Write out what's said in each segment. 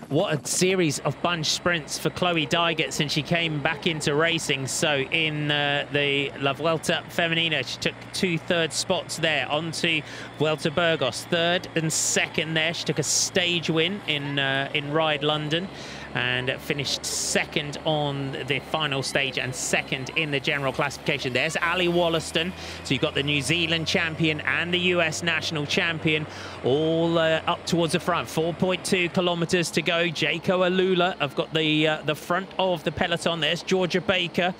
what a series of bunch sprints for Chloe Dygert since she came back into racing. So in the La Vuelta Femenina, she took 2 third spots there. Onto Vuelta Burgos, 3rd and 2nd there. She took a stage win in Ride London and finished 2nd on the final stage and 2nd in the general classification. There's Ali Wollaston. So you've got the New Zealand champion and the US national champion all up towards the front. 4.2 kilometers to go. Jaco Alula have got the front of the peloton. There's Georgia Baker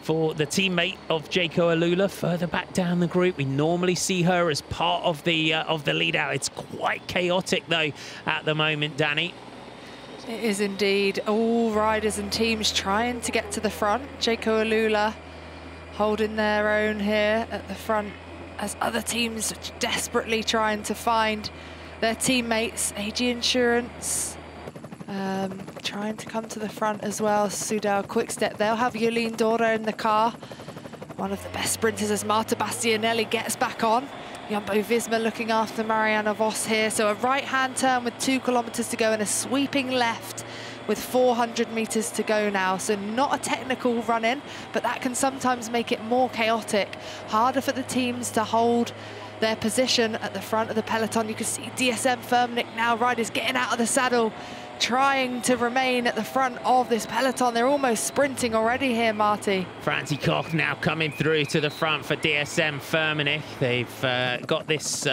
for the teammate of Jaco Alula further back down the group. We normally see her as part of the lead out. It's quite chaotic though at the moment, Danny. It is indeed. All riders and teams trying to get to the front. Jaco Alula holding their own here at the front as other teams desperately trying to find their teammates. AG Insurance trying to come to the front as well. Soudal Quickstep, they'll have Liane in the car. One of the best sprinters as Marta Bastianelli gets back on. Jumbo-Visma looking after Marianne Vos here. So a right-hand turn with 2 kilometers to go and a sweeping left with 400 meters to go now. So not a technical run-in, but that can sometimes make it more chaotic. Harder for the teams to hold their position at the front of the peloton. You can see DSM Firmenich now, riders getting out of the saddle, trying to remain at the front of this peloton. They're almost sprinting already here, Marty. Francie Koch now coming through to the front for DSM Firmenich. They've got this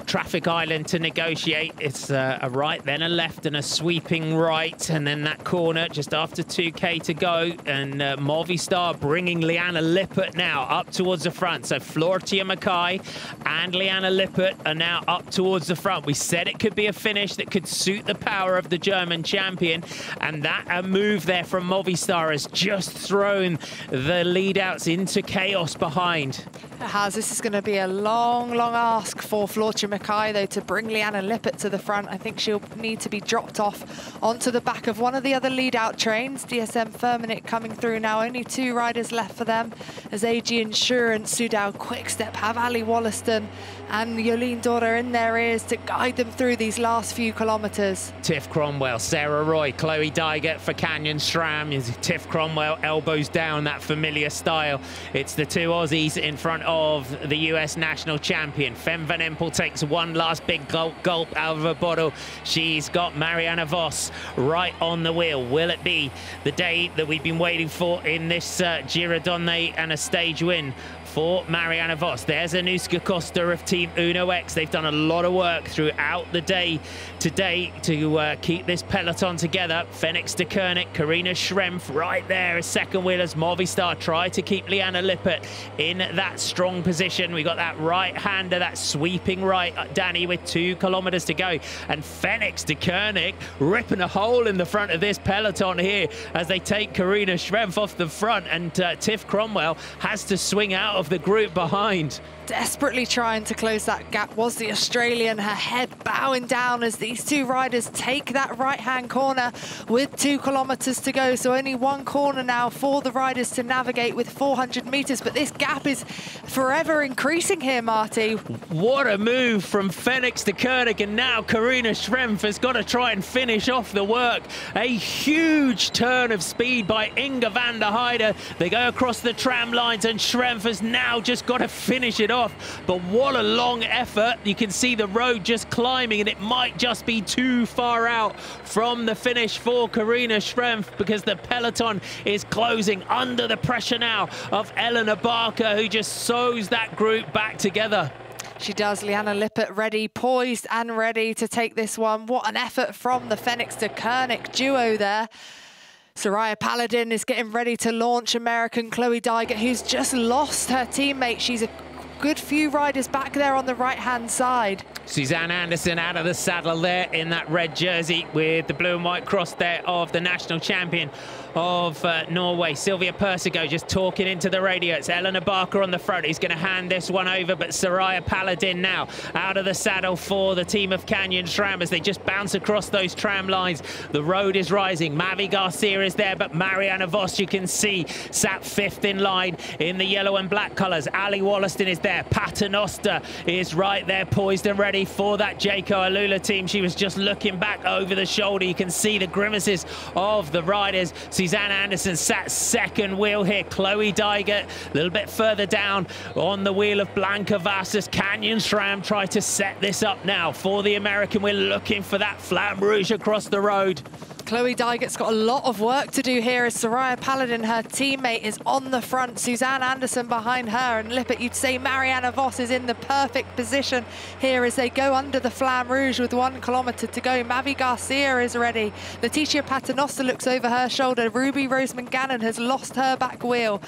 traffic island to negotiate. It's a right, then a left, and a sweeping right, and then that corner just after 2K to go. And Movistar bringing Liane Lippert now up towards the front. So Floortje Mackaij and Liane Lippert are now up towards the front. We said it could be a finish that could suit the power of the German champion, and that move there from Movistar has just thrown the lead-outs into chaos behind. It has. This is going to be a long, long ask for Floortje Mackaij, though, to bring Liane Lippert to the front. I think she'll need to be dropped off onto the back of one of the other lead-out trains. DSM Firmenich coming through now. Only 2 riders left for them as AG Insurance, Soudal Quickstep have Ali Wollaston and Liane in their ears to guide them through these last few kilometers. Tiff Cromwell, Sarah Roy, Chloe Dygert for Canyon SRAM. Tiff Cromwell elbows down, that familiar style. It's the 2 Aussies in front of the US national champion. Fem van Empel takes one last big gulp out of her bottle. She's got Marianne Vos right on the wheel. Will it be the day that we've been waiting for in this Giro Donne and a stage win for Marianne Vos? There's Anuska Costa of Team Uno X. They've done a lot of work throughout the day today to keep this peloton together. Phoenix de Koenig, Karina Schrempf right there as second wheelers. Movistar try to keep Liane Lippert in that strong position. We got that right-hander, that sweeping right, Danny, with 2 kilometers to go. And Phoenix de Koenig ripping a hole in the front of this peloton here as they take Karina Schrempf off the front, and Tiff Cromwell has to swing out of the group behind. Desperately trying to close that gap was the Australian, her head bowing down as these 2 riders take that right-hand corner with 2 kilometers to go. So only 1 corner now for the riders to navigate with 400 meters, but this gap is forever increasing here, Marty. What a move from Phoenix de Koenig, and now Karina Schrempf has got to try and finish off the work. A huge turn of speed by Inge van der Heide. They go across the tram lines, and Schrempf has now just got to finish it off. But what a long effort. You can see the road just climbing, and it might just be too far out from the finish for Karina Schrempf, because the peloton is closing under the pressure now of Eleanor Barker, who just sews that group back together. She does. Liane Lippert ready, poised and ready to take this one. What an effort from the Phoenix de Koenig duo there. Soraya Paladin is getting ready to launch American Chloe Dygert, who's just lost her teammate. She's a good few riders back there on the right-hand side. Suzanne Anderson out of the saddle there in that red jersey with the blue and white cross there of the national champion. of Norway. Sylvia Persico just talking into the radio. It's Eleanor Barker on the front. He's going to hand this one over, but Soraya Paladin now out of the saddle for the team of Canyon SRAM as they just bounce across those tram lines. The road is rising. Mavi Garcia is there, but Marianne Vos, you can see, sat 5th in line in the yellow and black colours. Ali Wollaston is there. Paternoster is right there, poised and ready for that Jayco Alula team. She was just looking back over the shoulder. You can see the grimaces of the riders. Suzanne Anderson sat 2nd wheel here. Chloe Dygert a little bit further down on the wheel of Blanka Vas as Canyon SRAM try to set this up now for the American. We're looking for that Flamme Rouge across the road. Chloe Dygert's got a lot of work to do here as Soraya Paladin, her teammate, is on the front. Suzanne Anderson behind her, and Lippert, you'd say Marianne Vos is in the perfect position here as they go under the Flamme Rouge with 1 kilometre to go. Mavi Garcia is ready. Letitia Paternoster looks over her shoulder. Ruby Roseman Gannon has lost her back wheel.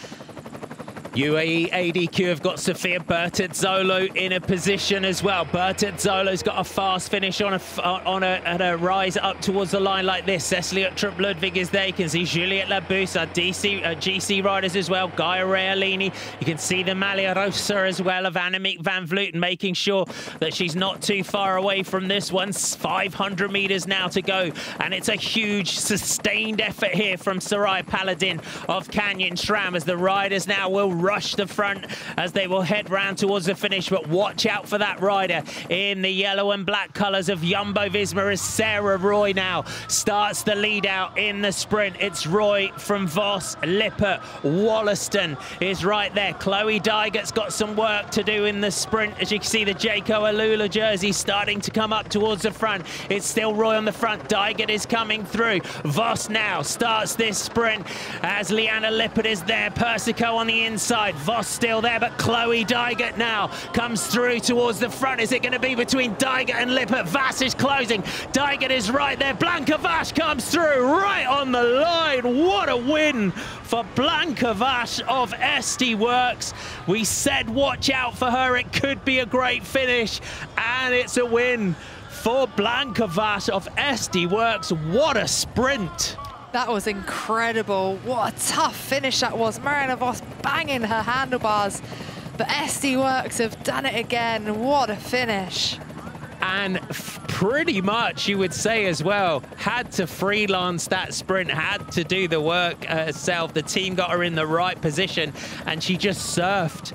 UAE ADQ have got Sofia Bertet-Zolo in a position as well. Bertet-Zolo's got a fast finish on a rise up towards the line like this. Cecilie Uttrup Ludwig is there. You can see Juliette Labus, our GC riders as well. Gaia Realini. You can see the Malia Rosa as well of Annemiek van Vleuten, making sure that she's not too far away from this one. 500 meters now to go, and it's a huge sustained effort here from Soraya Paladin of Canyon SRAM as the riders now will rush the front as they will head round towards the finish. But watch out for that rider in the yellow and black colours of Jumbo-Visma as Sarah Roy now starts the lead out in the sprint. It's Roy from Vos. Lippert, Wollaston is right there. Chloe Dygert's got some work to do in the sprint. As you can see, the Jayco Alula jersey starting to come up towards the front. It's still Roy on the front. Dygert is coming through. Vos now starts this sprint as Liane Lippert is there. Persico on the inside. Vos still there, but Chloe Dygert now comes through towards the front. Is it going to be between Dygert and Lippert? Vas is closing. Dygert is right there. Blanka Vas comes through right on the line. What a win for Blanka Vas of SD Worx. We said watch out for her. It could be a great finish, and it's a win for Blanka Vas of SD Worx. What a sprint. That was incredible. What a tough finish that was. Marianne Vos banging her handlebars. But SD Worx have done it again. What a finish. And pretty much, you would say as well, had to freelance that sprint, had to do the work herself. The team got her in the right position, and she just surfed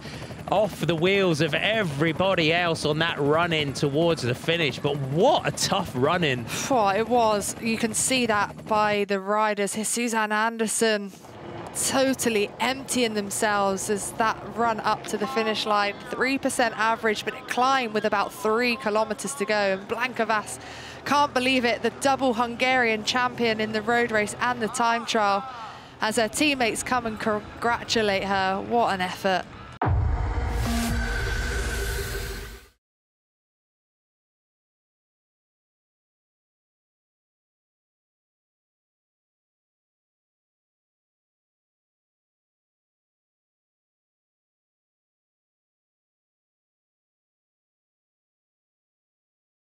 off the wheels of everybody else on that run-in towards the finish. But what a tough run-in. Oh, it was. You can see that by the riders. Here's Suzanne Anderson totally emptying themselves as that run up to the finish line. 3% average, but it climbed with about 3 kilometers to go. And Blanka Vas, can't believe it, the double Hungarian champion in the road race and the time trial, as her teammates come and congratulate her. What an effort.